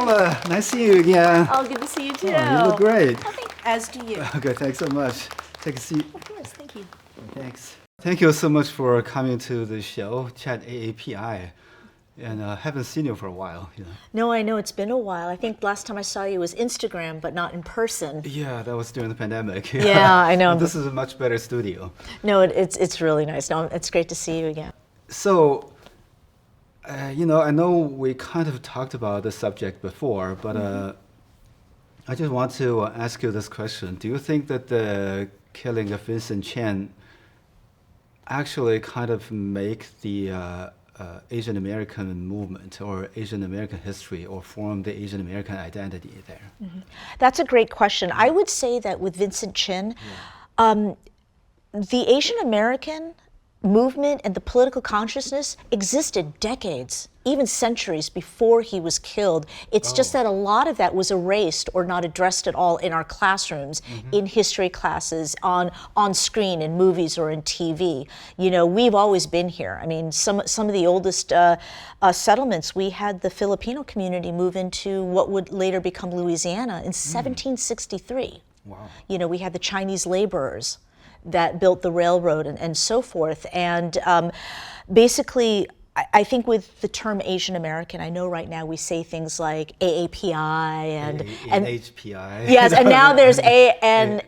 Paula, nice seeing you again. Oh, good to see you too. Oh, you look great. As do you. Okay, thanks so much. Take a seat. Of course, thank you. Thanks. Thank you so much for coming to the show, Chat AAPI. And haven't seen you for a while. No, I know, it's been a while. I think last time I saw you was Instagram, but not in person. Yeah, that was during the pandemic. Yeah, I know. This is a much better studio. No, it's really nice. No, it's great to see you again. So, I know we kind of talked about the subject before, but I just want to ask you this question. Do you think that the killing of Vincent Chin actually kind of make the Asian American movement or Asian American history or form the Asian American identity there? Mm-hmm. That's a great question. I would say that with Vincent Chin, the Asian American movement and the political consciousness existed decades, even centuries before he was killed. It's just that a lot of that was erased or not addressed at all in our classrooms, in history classes, on screen, in movies or in TV. We've always been here. I mean, some of the oldest settlements, we had the Filipino community move into what would later become Louisiana in 1763. Wow. We had the Chinese laborers that built the railroad and so forth. And basically, I think with the term Asian American, I know right now we say things like AAPI and HPI. Yes, and now there's AANHPI.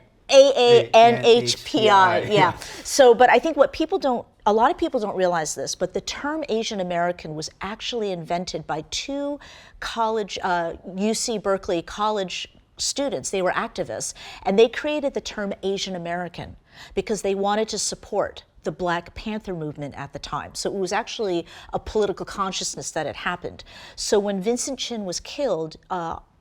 Yeah. So, but I think a lot of people don't realize this, but the term Asian American was actually invented by two college, UC Berkeley college students. They were activists, and they created the term Asian American because they wanted to support the Black Panther movement at the time. So it was actually a political consciousness that had happened. So when Vincent Chin was killed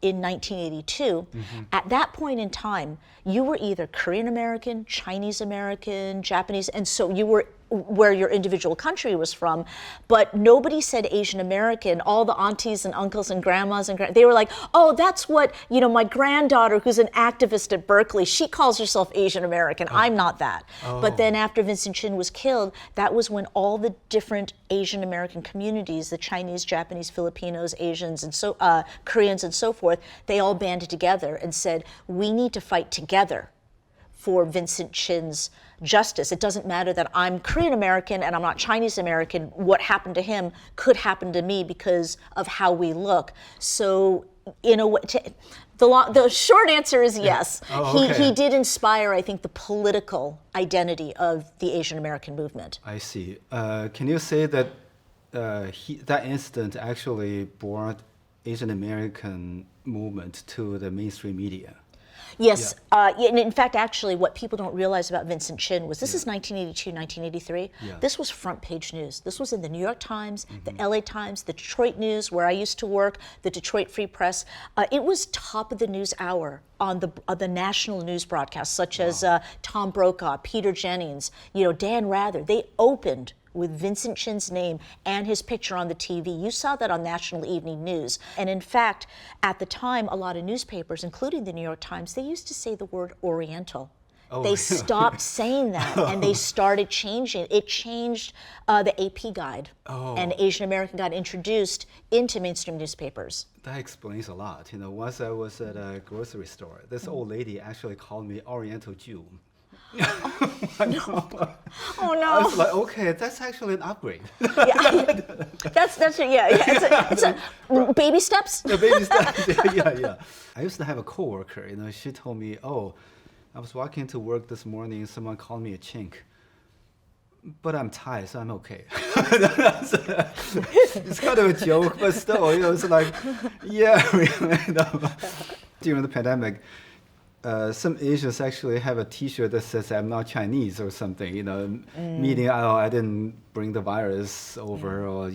in 1982, at that point in time, you were either Korean American, Chinese American, Japanese, and so you were where your individual country was from, but nobody said Asian American. All the aunties and uncles and grandmas they were like, oh, that's what, my granddaughter who's an activist at Berkeley, she calls herself Asian American. I'm not that. But then after Vincent Chin was killed, that was when all the different Asian American communities, the Chinese, Japanese, Filipinos, Asians, and so Koreans and so forth, they all banded together and said, we need to fight together for Vincent Chin's justice. It doesn't matter that I'm Korean American and I'm not Chinese American. What happened to him could happen to me because of how we look. So, in a way, the short answer is yes. He did inspire, I think, the political identity of the Asian American movement. I see. Can you say that that incident actually brought Asian American movement to the mainstream media? Yes, and in fact, actually, what people don't realize about Vincent Chin was this is 1982, 1983. This was front page news. This was in the New York Times, the LA Times, the Detroit News, where I used to work, the Detroit Free Press. It was top of the news hour on the national news broadcasts, such as Tom Brokaw, Peter Jennings, Dan Rather. They opened with Vincent Chin's name and his picture on the TV. You saw that on national evening news. And in fact, at the time, a lot of newspapers, including the New York Times, they used to say the word Oriental. They stopped saying that, and they started changing. It changed the AP guide, and Asian American got introduced into mainstream newspapers. That explains a lot. Once I was at a grocery store, this old lady actually called me Oriental Jew. Oh no! I was like, okay, that's actually an upgrade. That's it's a baby steps. The baby steps. Yeah. I used to have a coworker. She told me, oh, I was walking to work this morning. Someone called me a chink. But I'm Thai, so I'm okay. It's kind of a joke, but still, it's like, yeah, really. During the pandemic, some Asians actually have a T-shirt that says "I'm not Chinese" or something. Meaning, I didn't bring the virus over, or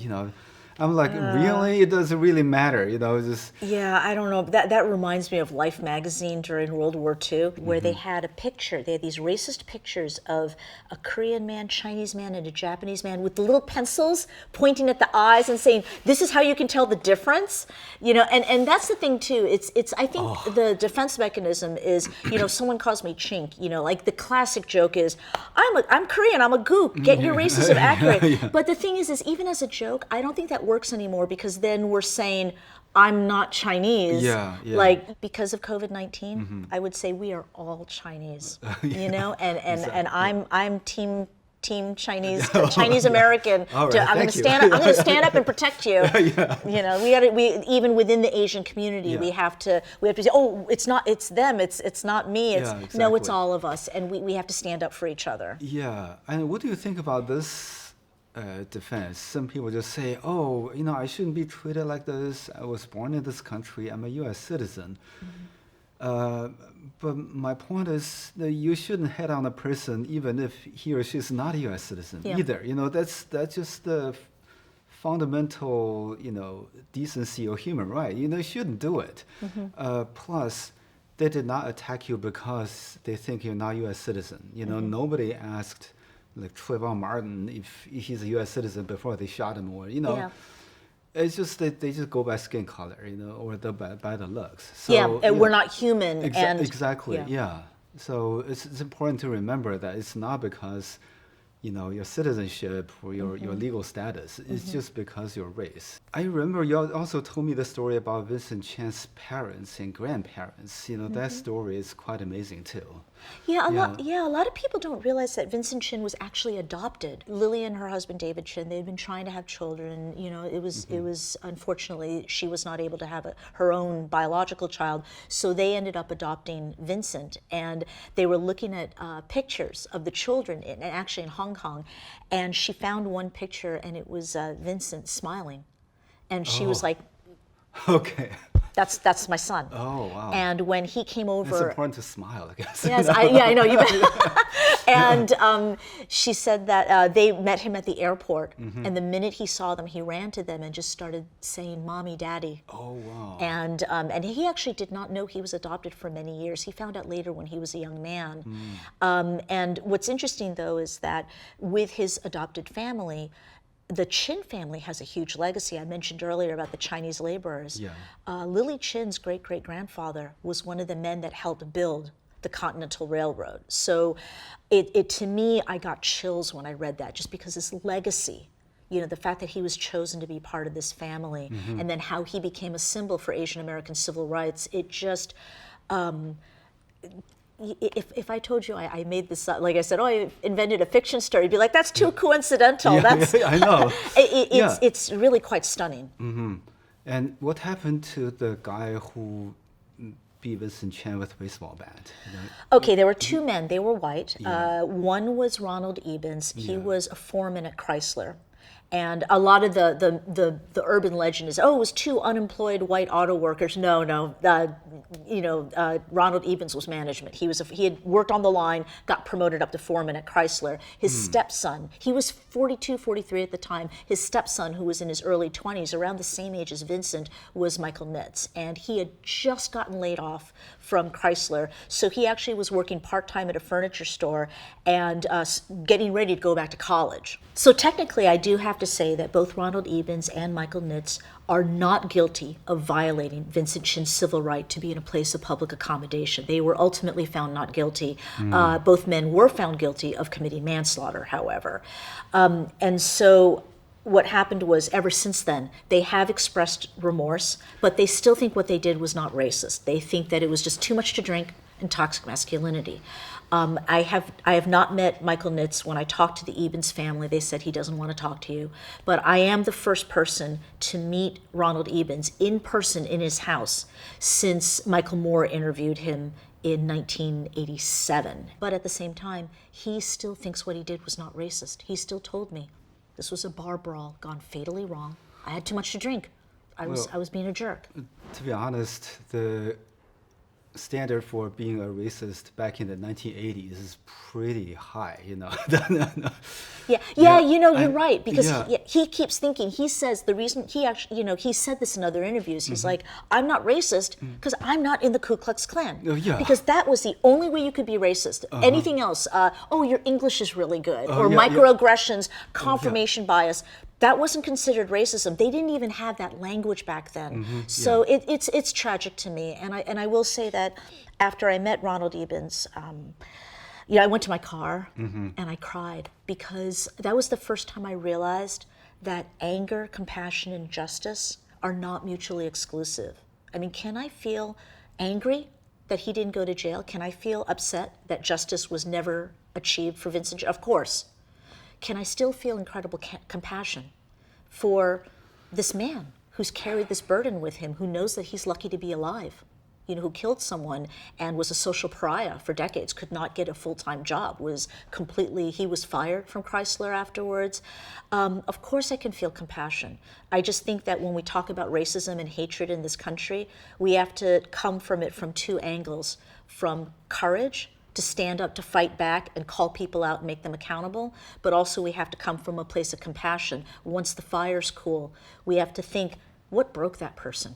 I'm like, really? It doesn't really matter, just... Yeah, I don't know. That reminds me of Life magazine during World War II, where they had a picture. They had these racist pictures of a Korean man, Chinese man, and a Japanese man with the little pencils pointing at the eyes and saying, this is how you can tell the difference. And that's the thing, too. It's I think the defense mechanism is, someone calls me chink, like the classic joke is, I'm Korean, I'm a gook, get your racism accurate. But the thing is even as a joke, I don't think that works anymore, because then we're saying, I'm not Chinese. Yeah, yeah. Like, because of COVID-19, I would say we are all Chinese, you know, and I'm team Chinese, Chinese American. All right, I'm going thank you. I'm going to stand up and protect you. Yeah. You know, we even within the Asian community, we have to say, oh, it's them, it's not me. It's Yeah, no, exactly. it's all of us, and we have to stand up for each other. Yeah, and what do you think about this defense? Some people just say, oh, you know, I shouldn't be treated like this. I was born in this country. I'm a U.S. citizen. But my point is that you shouldn't hate on a person even if he or she is not a U.S. citizen either. You know, that's just the fundamental, you know, decency or human right. You know, you shouldn't do it. Plus, they did not attack you because they think you're not a U.S. citizen. You know, nobody asked like Trayvon Martin if he's a U.S. citizen before they shot him, or you know. Yeah. It's just that they just go by skin color, you know, or by the looks. So, Yeah, and we're not human. Exactly, yeah. So it's important to remember that it's not because, you know, your citizenship or your legal status. It's just because your race. I remember you also told me the story about Vincent Chin's parents and grandparents. You know, that story is quite amazing too. Yeah, a lot of people don't realize that Vincent Chin was actually adopted. Lily and her husband David Chin, they'd been trying to have children. You know, it was unfortunately she was not able to have her own biological child, so they ended up adopting Vincent. And they were looking at pictures of the children, actually in Hong Kong, and she found one picture, and it was Vincent smiling, and she was like, Okay. That's my son. Oh, wow. And when he came over, It's important to smile, I guess. yes, I know you bet. And she said that they met him at the airport, and the minute he saw them, he ran to them and just started saying, "Mommy, Daddy." Oh, wow. And he actually did not know he was adopted for many years. He found out later when he was a young man. And what's interesting, though, is that with his adopted family, the Chin family has a huge legacy. I mentioned earlier about the Chinese laborers. Yeah. Lily Chin's great-great-grandfather was one of the men that helped build the Continental Railroad. So it to me, I got chills when I read that, just because his legacy, you know, the fact that he was chosen to be part of this family, and then how he became a symbol for Asian American civil rights, it just, if I told you I made this up, like I said, oh, I invented a fiction story, you'd be like, that's too coincidental. That's I know. It's really quite stunning. And what happened to the guy who beat Vincent Chin with a baseball bat? You know? Okay, there were two men. They were white. One was Ronald Ebens. He was a foreman at Chrysler. And a lot of the urban legend is, oh, it was two unemployed white auto workers. No, Ronald Ebens was management. He had worked on the line, got promoted up to foreman at Chrysler. His stepson, he was 42, 43 at the time. His stepson, who was in his early 20s, around the same age as Vincent, was Michael Nitz. And he had just gotten laid off from Chrysler. So he actually was working part-time at a furniture store and getting ready to go back to college. So technically, I do have to say that both Ronald Ebens and Michael Nitz are not guilty of violating Vincent Chin's civil right to be in a place of public accommodation. They were ultimately found not guilty. Both men were found guilty of committing manslaughter, however. And so what happened was, ever since then, they have expressed remorse, but they still think what they did was not racist. They think that it was just too much to drink and toxic masculinity. I have not met Michael Nitz. When I talked to the Ebens family, they said he doesn't want to talk to you. But I am the first person to meet Ronald Ebens in person in his house since Michael Moore interviewed him in 1987. But at the same time, he still thinks what he did was not racist. He still told me this was a bar brawl gone fatally wrong. I had too much to drink. I was being a jerk. To be honest, the standard for being a racist back in the 1980s is pretty high, you know. You're right, because he keeps thinking, he says the reason, he actually, he said this in other interviews, he's like, I'm not racist because I'm not in the Ku Klux Klan. Because that was the only way you could be racist. Anything else, your English is really good, or microaggressions, confirmation bias, that wasn't considered racism. They didn't even have that language back then. So it's tragic to me. And I will say that after I met Ronald Ebens, I went to my car and I cried, because that was the first time I realized that anger, compassion, and justice are not mutually exclusive. I mean, can I feel angry that he didn't go to jail? Can I feel upset that justice was never achieved for Vincent Chin? Of course. Can I still feel incredible compassion for this man who's carried this burden with him, who knows that he's lucky to be alive? Who killed someone and was a social pariah for decades, could not get a full-time job, he was fired from Chrysler afterwards. Of course I can feel compassion. I just think that when we talk about racism and hatred in this country, we have to come from it from two angles: from courage to stand up, to fight back and call people out and make them accountable, but also we have to come from a place of compassion. Once the fire's cool, we have to think, what broke that person?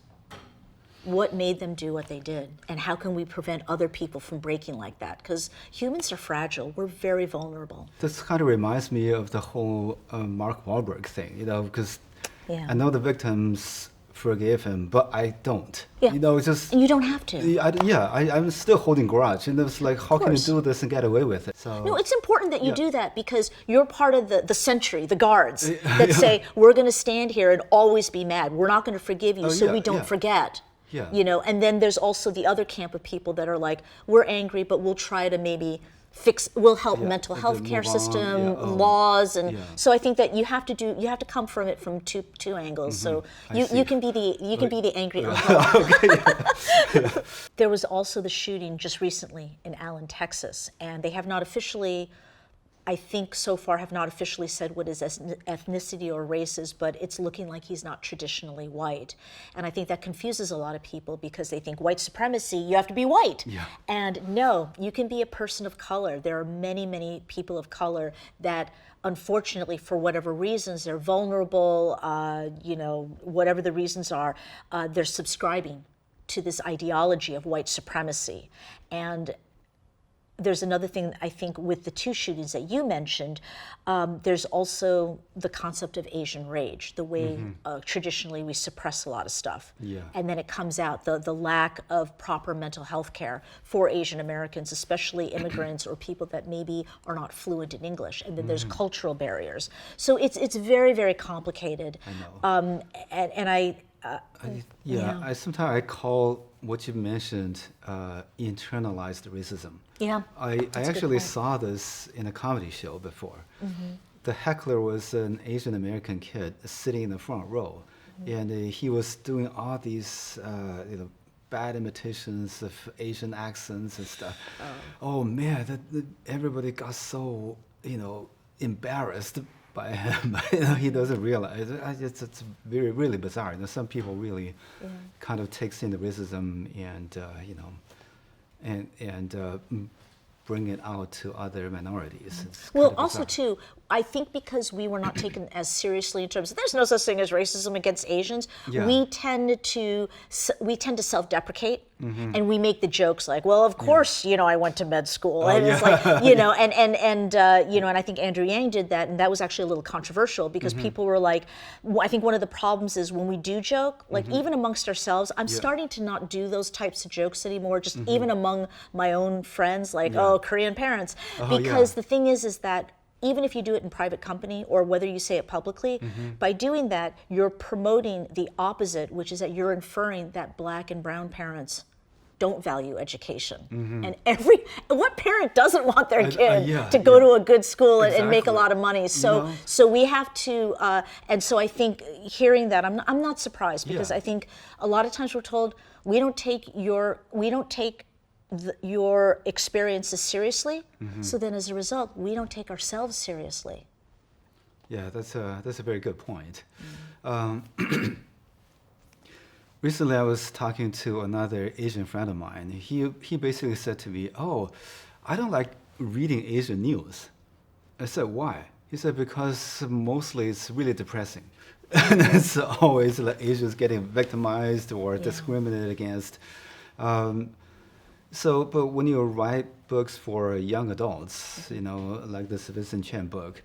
What made them do what they did? And how can we prevent other people from breaking like that? Because humans are fragile. We're very vulnerable. This kind of reminds me of the whole Mark Wahlberg thing, because Yeah. I know the victims forgive him, but I don't. Yeah. It's just... And you don't have to. I'm still holding grudge. And it's like, how can you do this and get away with it? So, No, it's important that you do that, because you're part of the century, the guards, that say, we're going to stand here and always be mad. We're not going to forgive you, so we don't forget. Yeah. And then there's also the other camp of people that are like, we're angry, but we'll try to maybe we'll help mental health care system, laws, and so I think that you have to come from it from two angles. So you can be the angry uncle. There was also the shooting just recently in Allen, Texas, and they have not officially, I think so far have not officially said what his ethnicity or race is, but it's looking like he's not traditionally white. And I think that confuses a lot of people, because they think white supremacy, you have to be white. Yeah. And no, you can be a person of color. There are many, many people of color that, unfortunately, for whatever reasons, they're vulnerable, whatever the reasons are, they're subscribing to this ideology of white supremacy. And there's another thing, I think, with the two shootings that you mentioned, there's also the concept of Asian rage, the way traditionally we suppress a lot of stuff. Yeah. And then it comes out, the lack of proper mental health care for Asian Americans, especially immigrants or people that maybe are not fluent in English. And then there's cultural barriers. So it's very, very complicated. I know. Sometimes I call what you mentioned internalized racism. Yeah. I actually saw this in a comedy show before. The heckler was an Asian American kid sitting in the front row, and he was doing all these bad imitations of Asian accents and stuff. Oh man, everybody got so embarrassed by him. He doesn't realize it's really bizarre. Some people really kind of takes in the racism and bring it out to other minorities. Well, also too, I think because we were not taken as seriously in terms of there's no such thing as racism against Asians, we tend to self-deprecate, and we make the jokes like, well, of course, I went to med school, and it's like, and I think Andrew Yang did that, and that was actually a little controversial, because people were like, I think one of the problems is when we do joke, like even amongst ourselves, I'm starting to not do those types of jokes anymore, just even among my own friends, like, Korean parents, because the thing is that even if you do it in private company or whether you say it publicly, by doing that, you're promoting the opposite, which is that you're inferring that Black and brown parents don't value education. And what parent doesn't want their kid to go to a good school and make a lot of money? So we have to, and so I think hearing that, I'm not surprised, because I think a lot of times we're told we don't take your experiences seriously, so then as a result, we don't take ourselves seriously. Yeah, that's a very good point. Recently, I was talking to another Asian friend of mine. He basically said to me, "Oh, I don't like reading Asian news." I said, "Why?" He said, "Because mostly it's really depressing, and it's always like Asians getting victimized or discriminated against." But when you write books for young adults, like this Vincent Chin book,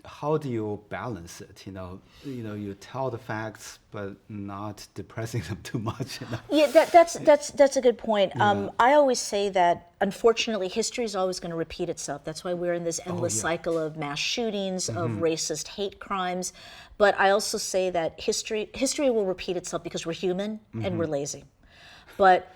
how do you balance it? You tell the facts, but not depressing them too much. Yeah, that's a good point. I always say that unfortunately history is always going to repeat itself. That's why we're in this endless cycle of mass shootings, of racist hate crimes. But I also say that history will repeat itself because we're human and we're lazy. But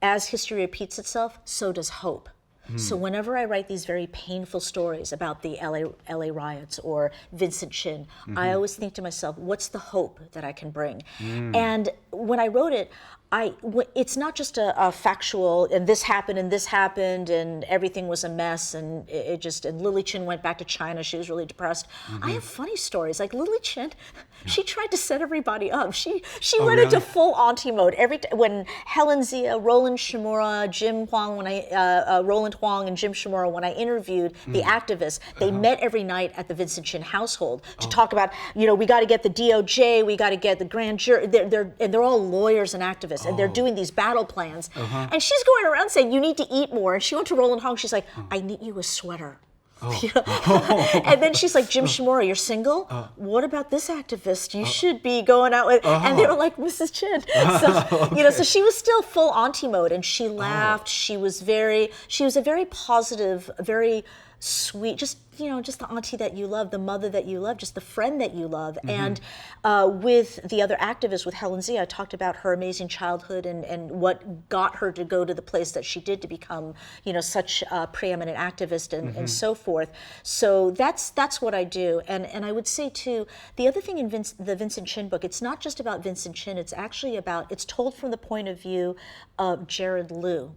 as history repeats itself, so does hope. So whenever I write these very painful stories about the LA riots or Vincent Chin, I always think to myself, what's the hope that I can bring? And when I wrote it, it's not just a factual, and this happened and everything was a mess and and Lily Chin went back to China, she was really depressed. I have funny stories, like Lily Chin, she tried to set everybody up. She went into full auntie mode. When Helen Zia, Roland Shimura, Roland Huang and Jim Shimura, when I interviewed the activists, they met every night at the Vincent Chin household to talk about, we got to get the DOJ, we got to get the grand jury, they're all lawyers and activists. And they're doing these battle plans. And she's going around saying, you need to eat more. And she went to Roland Hong, she's like, I knit you a sweater. And then she's like, Jim Shimura, you're single? What about this activist? You should be going out with, and they were like, Mrs. Chin. So she was still full auntie mode, and she laughed. She was a very positive, very sweet, just the auntie that you love, the mother that you love, just the friend that you love. And with the other activists, with Helen Zia, I talked about her amazing childhood and what got her to go to the place that she did to become, such a preeminent activist and so forth. So that's what I do. And I would say too, the other thing in the Vincent Chin book, it's not just about Vincent Chin, it's told from the point of view of Jared Liu.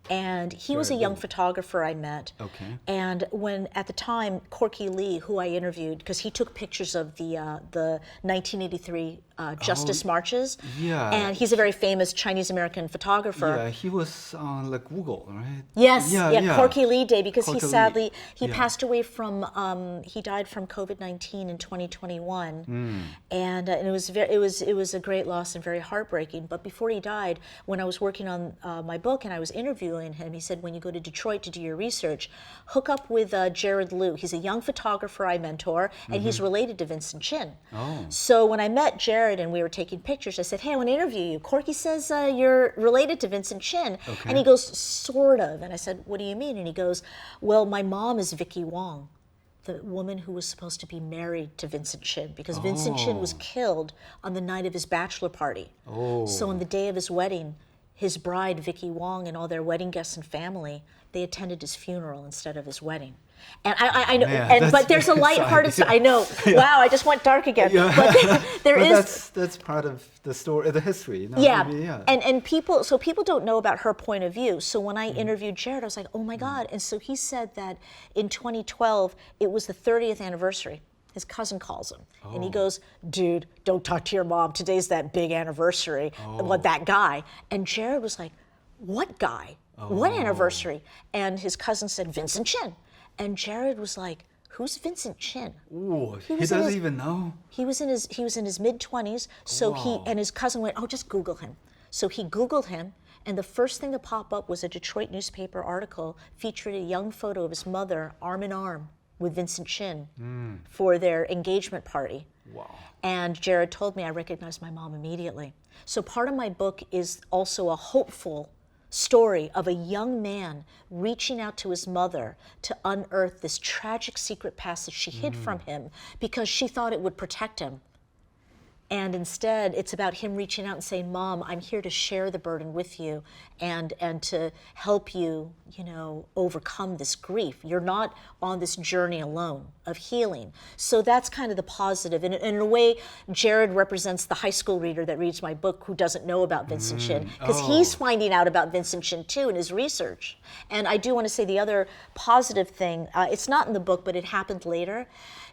And he was a young photographer I met. Okay. And when, at the time, Corky Lee, who I interviewed, because he took pictures of the 1983 Justice marches. Yeah. And he's a very famous Chinese-American photographer. Yeah, he was on Google, right? Yes, yeah. Corky Lee Day, because Corky he sadly, Lee. passed away from, he died from COVID-19 in 2021. And it was a great loss and very heartbreaking. But before he died, when I was working on my book and I was interviewing him, he said, when you go to Detroit to do your research, hook up with Jared Liu. He's a young photographer I mentor, and he's related to Vincent Chin. So when I met Jared and we were taking pictures, I said, hey, I want to interview you. Corky says you're related to Vincent Chin. Okay. And he goes, sort of. And I said, what do you mean? And he goes, well, my mom is Vicky Wong, the woman who was supposed to be married to Vincent Chin, because Vincent Chin was killed on the night of his bachelor party. So on the day of his wedding, his bride, Vicky Wong, and all their wedding guests and family, they attended his funeral instead of his wedding. And I know, Man, but there's a lighthearted side. I know. Yeah. Wow, I just went dark again. Yeah. But there is. That's part of the story, the history. Yeah. Maybe, yeah. And people don't know about her point of view. So when I interviewed Jared, I was like, oh my God. And so he said that in 2012, it was the 30th anniversary. His cousin calls him, and he goes, dude, don't talk to your mom. Today's that big anniversary. What, that guy? And Jared was like, what guy? What anniversary? And his cousin said, Vincent Chin. And Jared was like, who's Vincent Chin? Ooh, he doesn't even know? He was in his mid-20s, so and his cousin went, oh, just Google him. So he Googled him, and the first thing to pop up was a Detroit newspaper article featuring a young photo of his mother, arm in arm, with Vincent Chin for their engagement party. Wow. And Jared told me I recognized my mom immediately. So part of my book is also a hopeful story of a young man reaching out to his mother to unearth this tragic secret past that she hid from him because she thought it would protect him. And instead, it's about him reaching out and saying, Mom, I'm here to share the burden with you and to help you, overcome this grief. You're not on this journey alone of healing. So that's kind of the positive. And in a way, Jared represents the high school reader that reads my book who doesn't know about Vincent Chin, because he's finding out about Vincent Chin too in his research. And I do want to say the other positive thing, it's not in the book, but it happened later.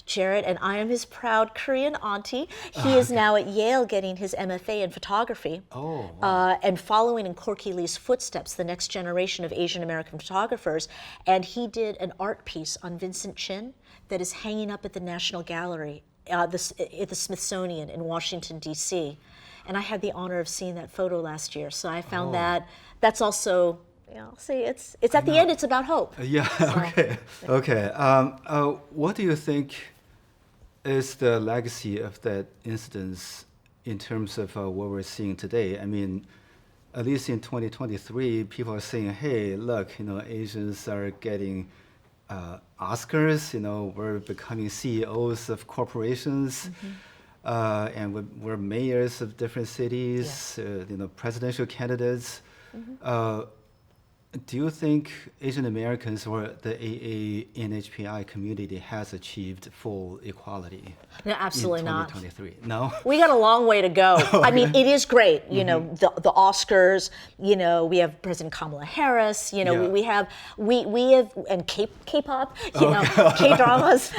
Jared, and I am his proud Korean auntie. He is now at Yale getting his MFA in photography. And following in Corky Lee's footsteps, the next generation of Asian American photographers. And he did an art piece on Vincent Chin that is hanging up at the National Gallery at the Smithsonian in Washington, D.C. And I had the honor of seeing that photo last year. So I found that's also, see, it's at the end, it's about hope. Yeah, So, okay. What do you think is the legacy of that incident in terms of what we're seeing today? I mean, at least in 2023, people are saying, hey, look, Asians are getting Oscars, we're becoming CEOs of corporations, and we're mayors of different cities, presidential candidates. Do you think Asian Americans or the AA NHPI community has achieved full equality? No, absolutely not. In 2023? No? We got a long way to go. I mean, it is great, the Oscars, we have President Kamala Harris, we have, and K-pop, K-dramas,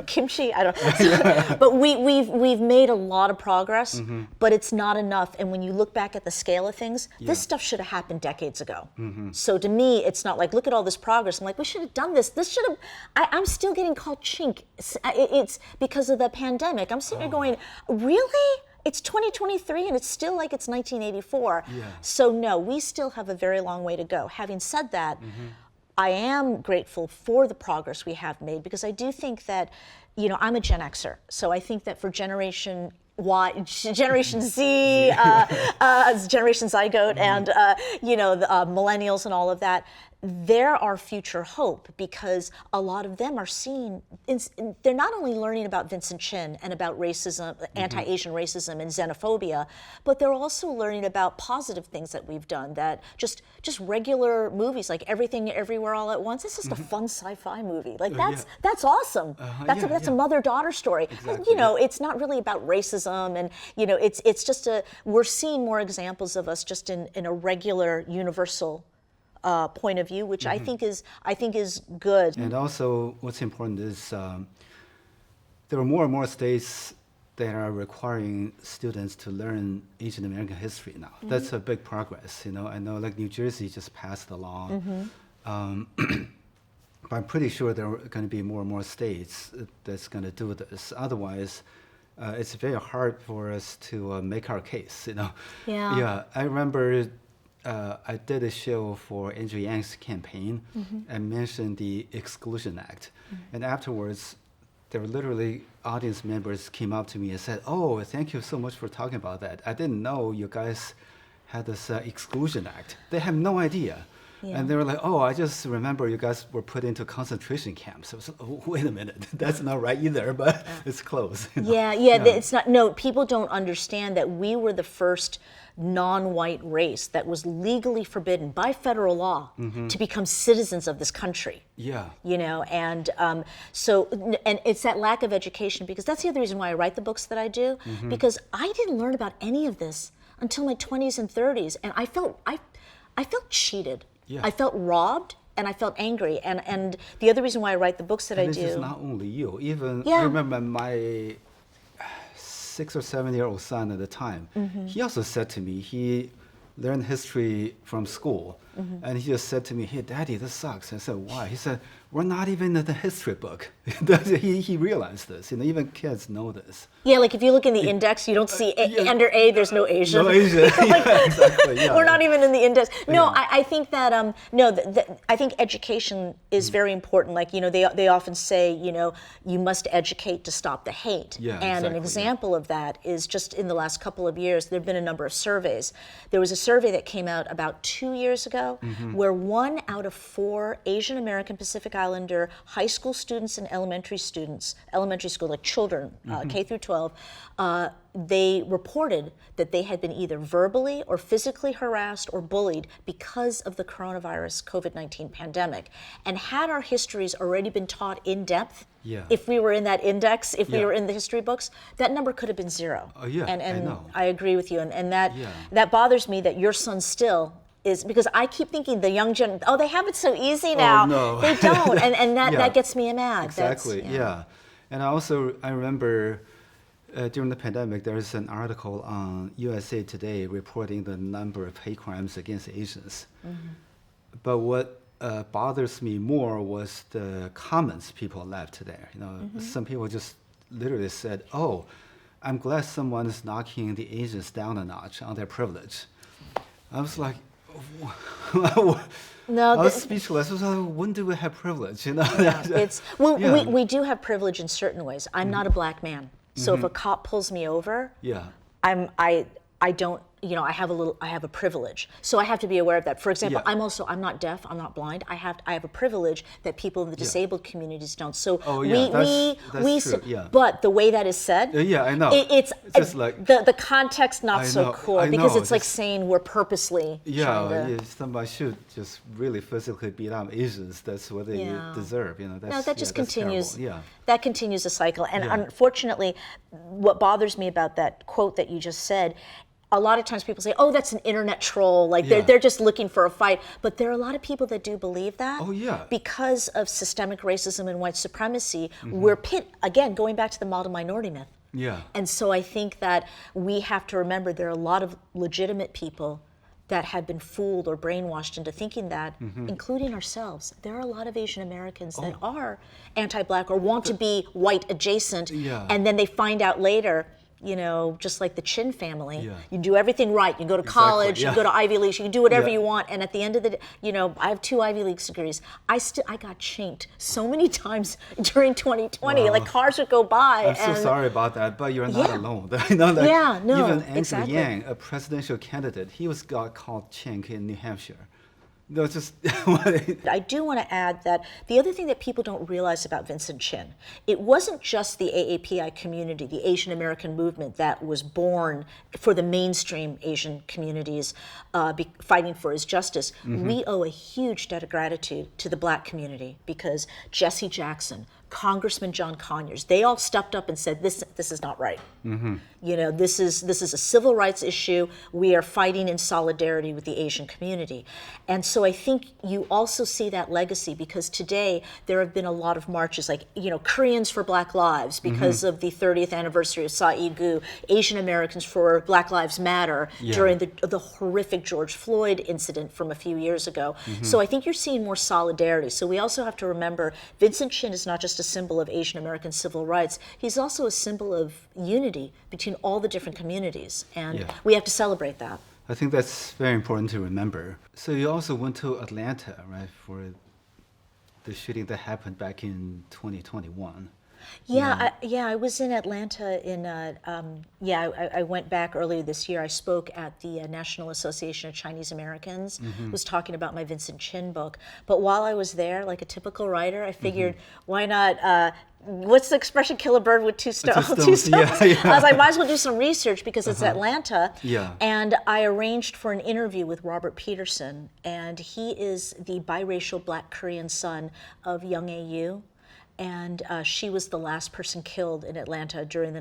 kimchi, I don't know. But we've made a lot of progress, but it's not enough. And when you look back at the scale of things, this stuff should have happened decades ago. So to me, it's not like, look at all this progress. I'm like, we should have done this. This should have, I'm still getting called chink. It's because of the pandemic. I'm sitting there going, really? It's 2023 and it's still like it's 1984. So no, we still have a very long way to go. Having said that, I am grateful for the progress we have made, because I do think that, I'm a Gen Xer. So I think that for Generation Y, Generation Z, Generation Zygote, and the millennials and all of that, they're our future hope, because a lot of them are seeing, they're not only learning about Vincent Chin and about racism, anti-Asian racism and xenophobia, but they're also learning about positive things that we've done, that just regular movies like Everything Everywhere All at Once. It's just a fun sci-fi movie. Like that's awesome. That's a mother-daughter story. Exactly. It's not really about racism, and it's just we're seeing more examples of us just in a regular universal point of view, which I think is good. And also, what's important is there are more and more states that are requiring students to learn Asian American history now. That's a big progress. I know like New Jersey just passed a law, but I'm pretty sure there are going to be more and more states that's going to do this. Otherwise, it's very hard for us to make our case. Yeah. I remember. I did a show for Andrew Yang's campaign and mentioned the Exclusion Act. And afterwards, there were literally audience members came up to me and said, oh, thank you so much for talking about that. I didn't know you guys had this Exclusion Act. They have no idea. And they were like, oh, I just remember you guys were put into concentration camps. I was like, oh, wait a minute, that's not right either, but it's close. It's not, no, people don't understand that we were the first non-white race that was legally forbidden by federal law to become citizens of this country. And and it's that lack of education, because that's the other reason why I write the books that I do, because I didn't learn about any of this until my 20s and 30s, and I felt cheated. I felt robbed, and I felt angry. And the other reason why I write the books that I do. This is not only you. Even I remember my 6 or 7 year old son at the time. He also said to me, he learned history from school, and he just said to me, hey, Daddy, this sucks. I said, why? He said, we're not even in the history book. he realized this. Even kids know this. Yeah, like if you look in the index, you don't see under A, there's no Asian. No Asian. Exactly. We're not even in the index. No, I think that I think education is very important. Like they often say you must educate to stop the hate. And an example of that is just in the last couple of years, there have been a number of surveys. There was a survey that came out about 2 years ago, where 1 out of 4 Asian American Pacific Islander high school students and elementary school, like children, K through 12, they reported that they had been either verbally or physically harassed or bullied because of the coronavirus COVID-19 pandemic. And had our histories already been taught in depth, if we were in that index, if we were in the history books, that number could have been 0. And I know. I agree with you. And that bothers me that your son still is, because I keep thinking the young gen, they have it so easy now. Oh, no. They don't, and that gets me mad. Exactly, And I remember during the pandemic, there is an article on USA Today reporting the number of hate crimes against Asians. But what bothers me more was the comments people left there. Some people just literally said, oh, I'm glad someone is knocking the Asians down a notch on their privilege. I was like, No, I was speechless. I was like, when do we have privilege? You know? yeah, it's well, Yeah. we do have privilege in certain ways. I'm not a black man, so if a cop pulls me over, Yeah. I don't, I have a privilege. So I have to be aware of that. For example, Yeah. I'm not deaf, I'm not blind. I have a privilege that people in the disabled communities don't. So Oh, yeah, that's true, yeah. But the way that is said, Yeah, I know. it's just like the context not I so know, cool I because know, it's like just- saying we're purposely trying to. yeah, somebody should just really physically beat up Asians. That's what they Yeah. deserve. That's, No, that just that's terrible. continues. Yeah. That continues the cycle. And Yeah. unfortunately, what bothers me about that quote that you just said, a lot of times people say, "Oh, that's an internet troll. Like Yeah. they're just looking for a fight." But there are a lot of people that do believe that. Oh, yeah. Because of systemic racism and white supremacy, Mm-hmm. we're again going back to the model minority myth. Yeah. And so I think that we have to remember there are a lot of legitimate people that have been fooled or brainwashed into thinking that, Mm-hmm. including ourselves. There are a lot of Asian Americans that Oh. are anti-black or want to be white adjacent, Yeah. and then they find out later, just like the Chin family, Yeah. you do everything right. You go to Exactly, college, yeah. you go to Ivy Leagues, you can do whatever Yeah. you want, and at the end of the day, I have 2 Ivy League degrees. I got chinked so many times during 2020. Wow. Like cars would go by. I'm so and sorry about that, but you're not Yeah. alone. Yeah, no, even Anthony exactly. Yang, a presidential candidate, he got called chink in New Hampshire. No, just I do want to add that the other thing that people don't realize about Vincent Chin, it wasn't just the AAPI community, the Asian American movement that was born for the mainstream Asian communities fighting for his justice. We owe a huge debt of gratitude to the black community because Jesse Jackson, Congressman John Conyers, they all stepped up and said, this is not right. This is a civil rights issue. We are fighting in solidarity with the Asian community. And so I think you also see that legacy because today there have been a lot of marches like, Koreans for Black Lives because of the 30th anniversary of Sa-i-gu, Asian Americans for Black Lives Matter during the horrific George Floyd incident from a few years ago. So I think you're seeing more solidarity. So we also have to remember Vincent Chin is not just a symbol of Asian American civil rights, he's also a symbol of unity between all the different communities, and we have to celebrate that. I think that's very important to remember. So you also went to Atlanta, right, for the shooting that happened back in 2021. I was in Atlanta I went back earlier this year. I spoke at the National Association of Chinese Americans, was talking about my Vincent Chin book. But while I was there, like a typical writer, I figured, why not, what's the expression, kill a bird with two stones? Yeah. I was like, might as well do some research because it's Atlanta. Yeah. And I arranged for an interview with Robert Peterson, and he is the biracial Black Korean son of Young A.U. And she was the last person killed in Atlanta during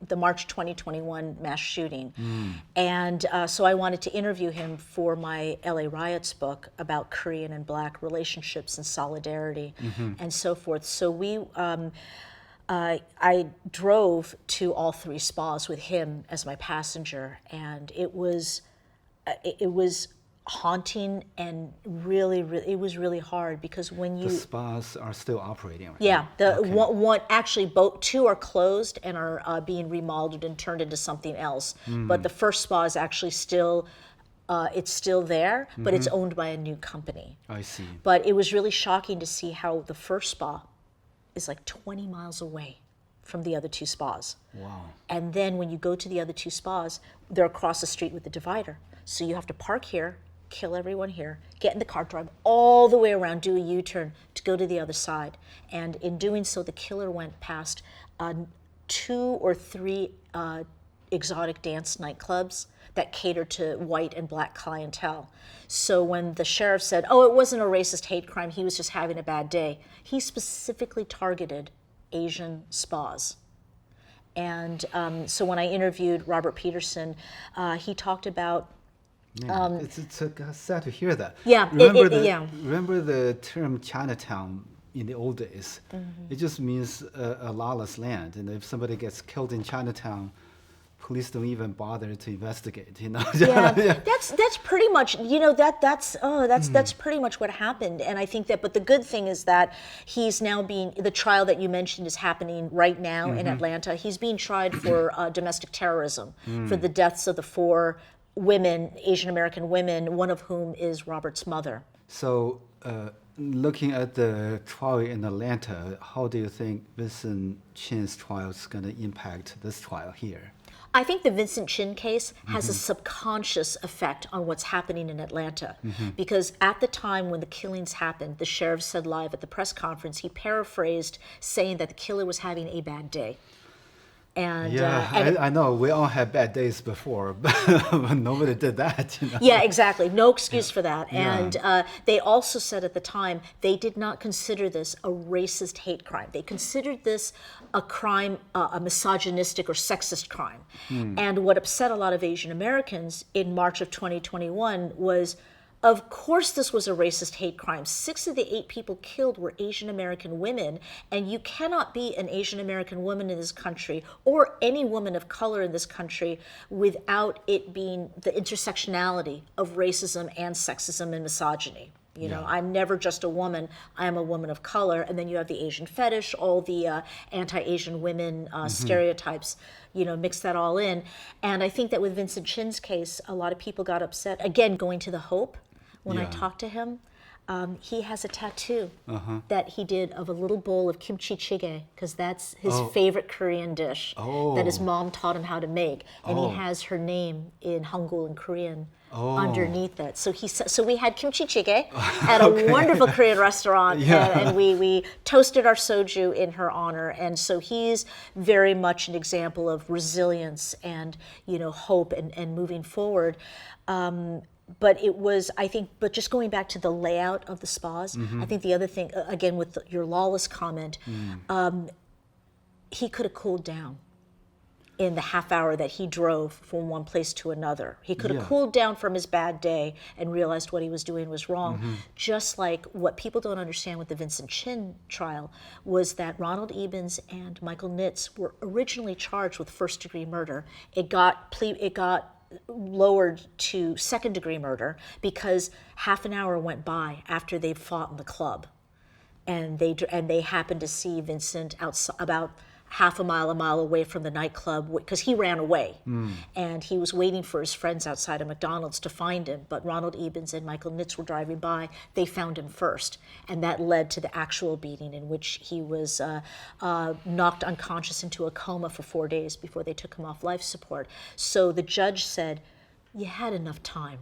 the March 2021 mass shooting. And so I wanted to interview him for my LA Riots book about Korean and Black relationships and solidarity and so forth. So I drove to all 3 spas with him as my passenger, and it was haunting and really, it was really hard because when you The spas are still operating, right? yeah, one actually 2 are closed and are being remodeled and turned into something else. But the first spa is actually still it's still there, but it's owned by a new company. I see. But it was really shocking to see how the first spa is like 20 miles away from the other 2 spas. Wow. And then when you go to the other 2 spas, they're across the street with the divider. So you have to park here, kill everyone here, get in the car, drive all the way around, do a U-turn to go to the other side. And in doing so, the killer went past 2 or 3 exotic dance nightclubs that cater to white and Black clientele. So when the sheriff said, oh, it wasn't a racist hate crime, he was just having a bad day, he specifically targeted Asian spas. And so when I interviewed Robert Peterson, he talked about It's sad to hear that. Yeah, remember the term Chinatown in the old days? It just means a lawless land, and if somebody gets killed in Chinatown, police don't even bother to investigate. That's pretty much that's pretty much what happened. And I think that, but the good thing is that he's now the trial that you mentioned is happening right now in Atlanta. He's being tried for domestic terrorism for the deaths of the 4 women, Asian American women, one of whom is Robert's mother. So, looking at the trial in Atlanta, how do you think Vincent Chin's trial is going to impact this trial here? I think the Vincent Chin case has a subconscious effect on what's happening in Atlanta. Because at the time when the killings happened, the sheriff said live at the press conference, he paraphrased saying that the killer was having a bad day. And, Yeah, I know. We all had bad days before, but nobody did that. Yeah, exactly. No excuse for that. Yeah. And they also said at the time they did not consider this a racist hate crime. They considered this a crime, a misogynistic or sexist crime. And what upset a lot of Asian Americans in March of 2021 was, of course, this was a racist hate crime. 6 of the 8 people killed were Asian American women, and you cannot be an Asian American woman in this country or any woman of color in this country without it being the intersectionality of racism and sexism and misogyny. You know, I'm never just a woman, I am a woman of color. And then you have the Asian fetish, all the anti-Asian women stereotypes, you know, mix that all in. And I think that with Vincent Chin's case, a lot of people got upset. Again, going to the Hope, when I talked to him, he has a tattoo that he did of a little bowl of kimchi jjigae, because that's his favorite Korean dish that his mom taught him how to make. And he has her name in Hangul and Korean underneath it. So we had kimchi jjigae at a wonderful Korean restaurant, and we toasted our soju in her honor. And so he's very much an example of resilience and, you know, hope and moving forward. But it was, I think, but just going back to the layout of the spas, I think the other thing, again, with your lawless comment, he could have cooled down in the half hour that he drove from one place to another. He could have cooled down from his bad day and realized what he was doing was wrong. Just like what people don't understand with the Vincent Chin trial was that Ronald Ebens and Michael Nitz were originally charged with first-degree murder. It got lowered to second-degree murder because half an hour went by after they fought in the club, and they happened to see Vincent about half a mile away from the nightclub, because he ran away, and he was waiting for his friends outside of McDonald's to find him. But Ronald Ebens and Michael Nitz were driving by. They found him first, and that led to the actual beating, in which he was knocked unconscious into a coma for 4 days before they took him off life support. So the judge said, you had enough time,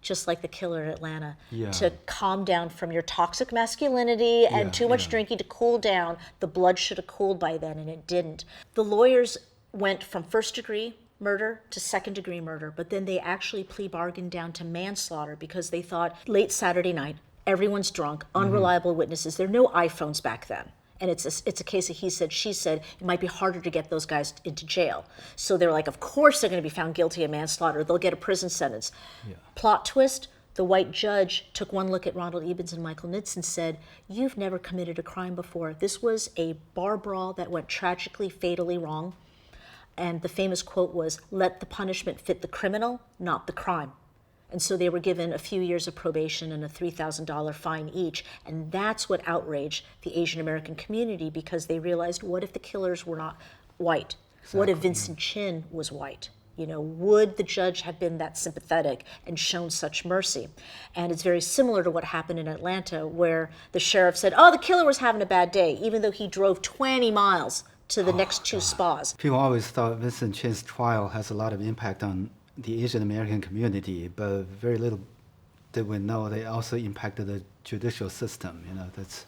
just like the killer in Atlanta, to calm down from your toxic masculinity and too much drinking to cool down. The blood should have cooled by then, and it didn't. The lawyers went from first-degree murder to second-degree murder, but then they actually plea bargained down to manslaughter because they thought, late Saturday night, everyone's drunk, unreliable witnesses. There are no iPhones back then. And it's a case of he said, she said. It might be harder to get those guys into jail. So they're like, of course they're going to be found guilty of manslaughter. They'll get a prison sentence. Plot twist, the white judge took one look at Ronald Ebens and Michael Nitz and said, you've never committed a crime before. This was a bar brawl that went tragically, fatally wrong. And the famous quote was, let the punishment fit the criminal, not the crime. And so they were given a few years of probation and a $3,000 fine each. And that's what outraged the Asian American community, because they realized, what if the killers were not white? Exactly. What if Vincent Chin was white? You know, would the judge have been that sympathetic and shown such mercy? And it's very similar to what happened in Atlanta, where the sheriff said, oh, the killer was having a bad day, even though he drove 20 miles to the next two spas. People always thought Vincent Chin's trial has a lot of impact on the Asian American community, but very little did we know they also impacted the judicial system. You know, that's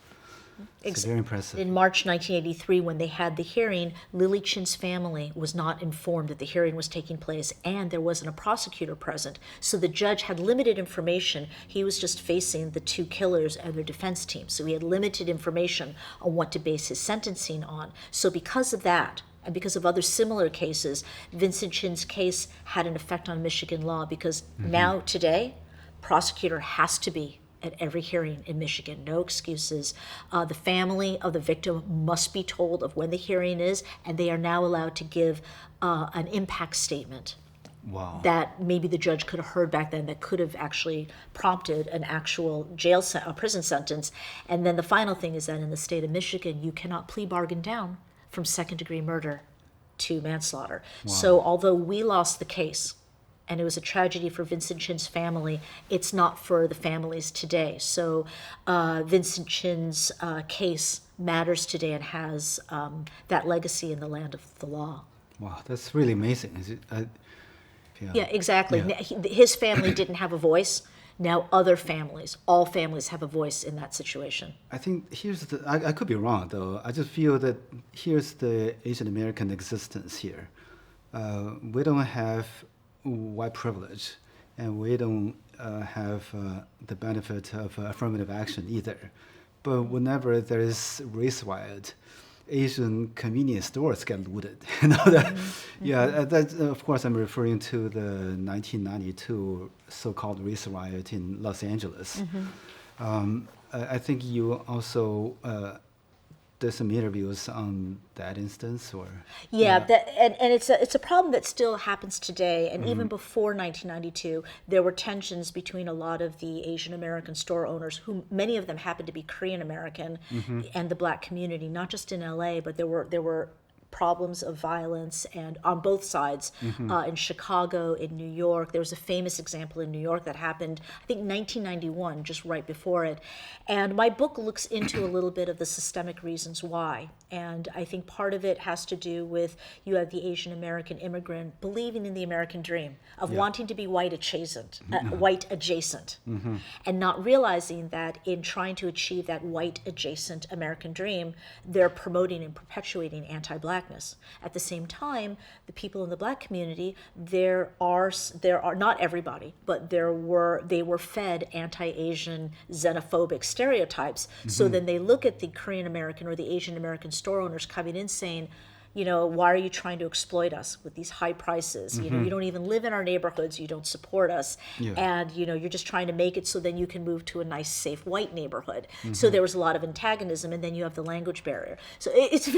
very impressive. In March 1983, when they had the hearing, Lily Chin's family was not informed that the hearing was taking place, and there wasn't a prosecutor present. So the judge had limited information. He was just facing the 2 killers and their defense team. So he had limited information on what to base his sentencing on. So because of that, and because of other similar cases, Vincent Chin's case had an effect on Michigan law, because now, today, prosecutor has to be at every hearing in Michigan. No excuses. The family of the victim must be told of when the hearing is, and they are now allowed to give an impact statement. Wow. That maybe the judge could have heard back then, that could have actually prompted an actual prison sentence. And then the final thing is that in the state of Michigan, you cannot plea bargain down from second-degree murder to manslaughter. Wow. So although we lost the case and it was a tragedy for Vincent Chin's family. It's not for the families today. So Vincent Chin's case matters today and has that legacy in the land of the law. Wow, that's really amazing. Yeah, exactly. Yeah. His family didn't have a voice. Now other families, all families have a voice in that situation. I think here's the, I could be wrong though, I just feel that here's the Asian American existence here. We don't have white privilege, and we don't have the benefit of affirmative action either. But whenever there is race riot, Asian convenience stores get looted. You know that? Yeah, that, of course I'm referring to the 1992 so-called race riot in Los Angeles. I think you also did some interviews on that instance, or yeah. And it's a problem that still happens today, and even before 1992 there were tensions between a lot of the Asian American store owners, who many of them happened to be Korean American, and the black community, not just in LA, but there were problems of violence and on both sides. In Chicago, in New York, there was a famous example in New York that happened, I think 1991, just right before it. And my book looks into a little bit of the systemic reasons why. And I think part of it has to do with, you have the Asian American immigrant believing in the American dream of wanting to be white adjacent, and not realizing that in trying to achieve that white adjacent American dream, they're promoting and perpetuating anti-blackness. At the same time, the people in the black community, there are not everybody, but they were fed anti-Asian xenophobic stereotypes. So then they look at the Korean American or the Asian American store owners coming in saying, you know, why are you trying to exploit us with these high prices? You know, you don't even live in our neighborhoods, you don't support us, and you know, you're just trying to make it so then you can move to a nice, safe white neighborhood. So there was a lot of antagonism, and then you have the language barrier. So it's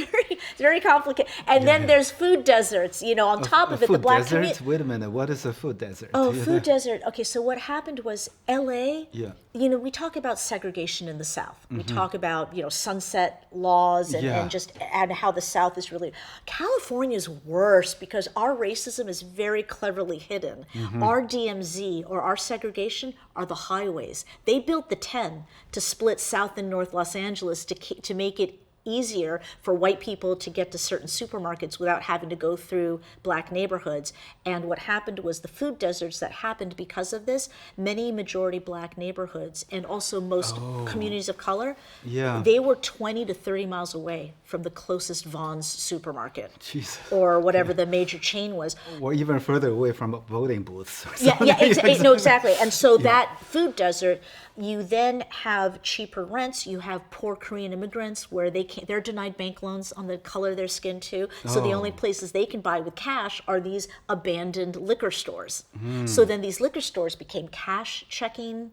very complicated. And then there's food deserts, you know, on top of it, the black community. Wait a minute, what is a food desert? Oh, food desert. Okay, so what happened was LA, Yeah. you know, we talk about segregation in the South. We talk about, you know, sunset laws and how the South is really. California's worse because our racism is very cleverly hidden. Our DMZ, or our segregation, are the highways. They built the 10 to split South and North Los Angeles to make it easier for white people to get to certain supermarkets without having to go through black neighborhoods. And what happened was the food deserts that happened because of this, many majority black neighborhoods and also most communities of color, they were 20 to 30 miles away from the closest Vons supermarket. Jesus. Or whatever the major chain was. Or even further away from voting booths. No, exactly. And so that food desert, you then have cheaper rents. You have poor Korean immigrants where they're denied bank loans on the color of their skin too. So the only places they can buy with cash are these abandoned liquor stores. So then these liquor stores became cash checking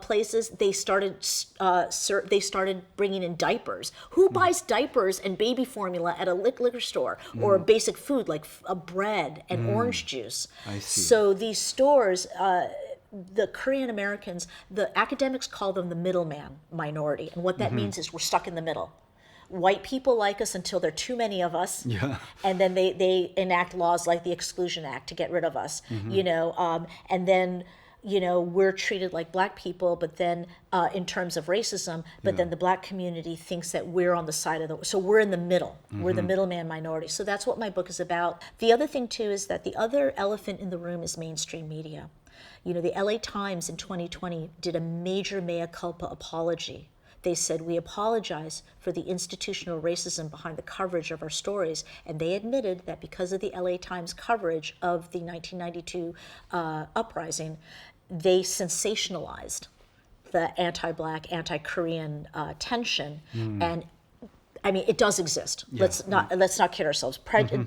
places. They started bringing in diapers. Who buys diapers and baby formula at a liquor store, or basic food like bread and orange juice? I see. So these stores, the Korean Americans, the academics call them the middleman minority. And what that means is we're stuck in the middle. White people like us until there are too many of us, and then they enact laws like the Exclusion Act to get rid of us, you know, and then, you know, we're treated like black people, but then in terms of racism, but then the black community thinks that we're on the side of so we're in the middle. We're the middleman minority. So that's what my book is about. The other thing too is that the other elephant in the room is mainstream media. You know, the LA Times in 2020 did a major mea culpa apology. They said, we apologize for the institutional racism behind the coverage of our stories. And they admitted that because of the LA Times coverage of the 1992 uprising, they sensationalized the anti-black, anti-Korean tension. And I mean, it does exist. Let's not kid ourselves.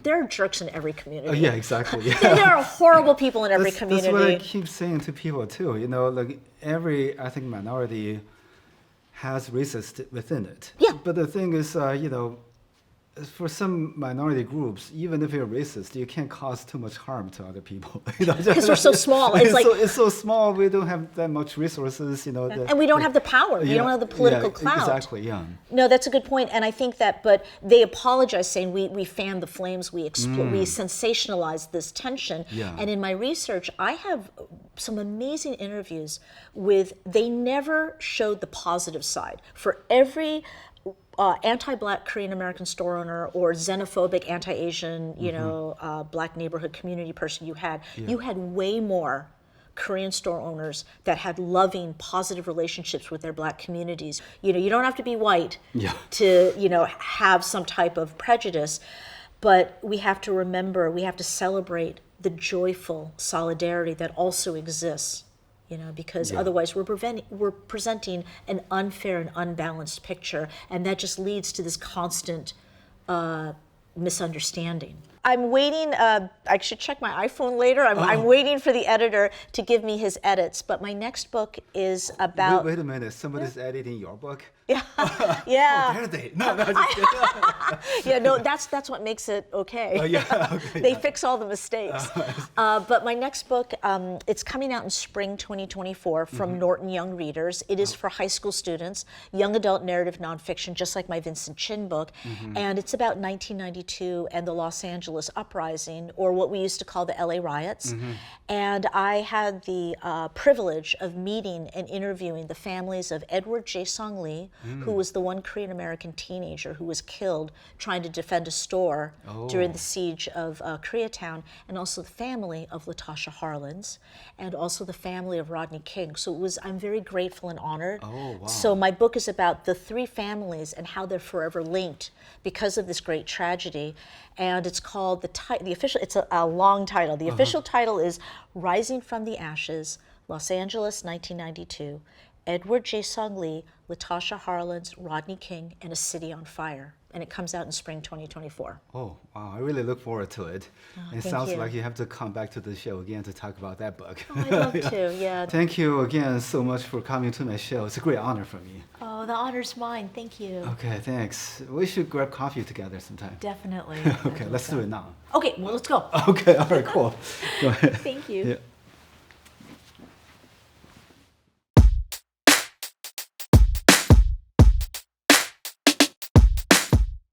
There are jerks in every community. Oh, yeah, exactly. There are horrible people in every community. That's what I keep saying to people too. You know, like every ethnic minority has racist within it. Yeah. But the thing is, you know, for some minority groups, even if you're racist, you can't cause too much harm to other people. Because we're so small. It's like it's so small. We don't have that much resources. and we don't have the power. We don't have the political clout. Exactly. Yeah. No, that's a good point, and I think that. But they apologize, saying we fan the flames, we sensationalize this tension. Yeah. And in my research, I have some amazing interviews with. They never showed the positive side. For every anti-black Korean American store owner or xenophobic anti-Asian, black neighborhood community person you had way more Korean store owners that had loving, positive relationships with their black communities. You don't have to be white to, have some type of prejudice, but we have to remember, we have to celebrate the joyful solidarity that also exists. Because otherwise we're presenting an unfair and unbalanced picture, and that just leads to this constant misunderstanding. I'm waiting, I should check my iPhone later. I'm waiting for the editor to give me his edits, but my next book is about... Wait a minute, somebody's editing your book? Yeah, yeah. Oh, dare they? No, just kidding. Yeah, no, that's what makes it okay. They fix all the mistakes. But my next book, it's coming out in spring 2024 from Norton Young Readers. It is for high school students, young adult narrative nonfiction, just like my Vincent Chin book. And it's about 1992 and the Los Angeles Uprising, or what we used to call the LA riots. And I had the privilege of meeting and interviewing the families of Edward J. Song Lee, who was the one Korean American teenager who was killed trying to defend a store during the siege of Koreatown, and also the family of Latasha Harlins, and also the family of Rodney King. So I'm very grateful and honored. Oh, wow. So my book is about the three families and how they're forever linked because of this great tragedy. And it's called it's a long title. The official title is Rising from the Ashes, Los Angeles, 1992. Edward J. Song Lee, Latasha Harlins, Rodney King, and A City on Fire. And it comes out in spring 2024. Oh, wow. I really look forward to it. It thank sounds you. like you have to come back to the show again to talk about that book. Oh, I'd love to, yeah. Thank you again so much for coming to my show. It's a great honor for me. Oh, the honor's mine. Thank you. Okay, thanks. We should grab coffee together sometime. Definitely. Okay, let's do it now. Okay, well, let's go. Okay, all right, cool. Go ahead. Thank you. Yeah.